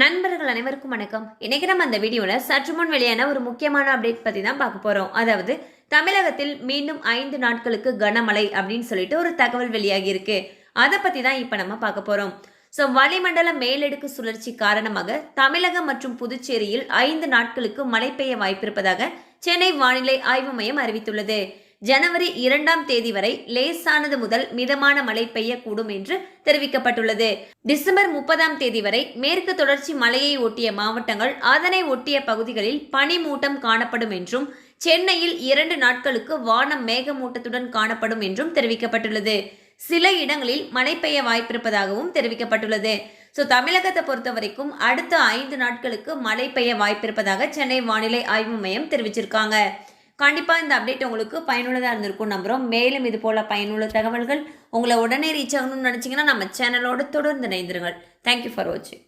நண்பர்கள் அனைவருக்கும் வணக்கம். இன்னைக்கு நம்ம அந்த வீடியோல சற்று முன் வெளியான ஒரு முக்கியமான அப்டேட் பத்தி தான் பார்க்க போறோம். அதாவது தமிழகத்தில் மீண்டும் 5 நாட்களுக்கு கனமழை அப்படின்னு சொல்லிட்டு ஒரு தகவல் வெளியாகி இருக்கு. அதை பத்தி தான் இப்ப நம்ம பார்க்க போறோம். வளிமண்டல மேலடுக்கு சுழற்சி காரணமாக தமிழகம் மற்றும் புதுச்சேரியில் 5 நாட்களுக்கு மழை பெய்ய வாய்ப்பிருப்பதாக சென்னை வானிலை ஆய்வு மையம் அறிவித்துள்ளது. ஜனவரி 2ஆம் தேதி வரை லேசானது முதல் மிதமான மழை பெய்யக்கூடும் என்று தெரிவிக்கப்பட்டுள்ளது. டிசம்பர் 30ஆம் தேதி வரை மேற்கு தொடர்ச்சி மலையை ஒட்டிய மாவட்டங்கள் அதனை ஒட்டிய பகுதிகளில் பனிமூட்டம் காணப்படும் என்றும் சென்னையில் 2 நாட்களுக்கு வானம் மேகமூட்டத்துடன் காணப்படும் என்றும் தெரிவிக்கப்பட்டுள்ளது. சில இடங்களில் மழை பெய்ய வாய்ப்பிருப்பதாகவும் தெரிவிக்கப்பட்டுள்ளது. தமிழகத்தை பொறுத்த வரைக்கும் அடுத்த 5 நாட்களுக்கு மழை பெய்ய வாய்ப்பிருப்பதாக சென்னை வானிலை ஆய்வு மையம் தெரிவிச்சிருக்காங்க. கண்டிப்பாக இந்த அப்டேட் உங்களுக்கு பயனுள்ளதாக இருந்திருக்கும் நம்புகிறோம். மேலும் இது போல பயனுள்ள தகவல்கள் உங்களை உடனே ரீச் ஆகணும்னு நினச்சிங்கன்னா நம்ம சேனலோடு தொடர்ந்து இணைந்திருங்கள். தேங்க்யூ ஃபார் வாட்சிங்.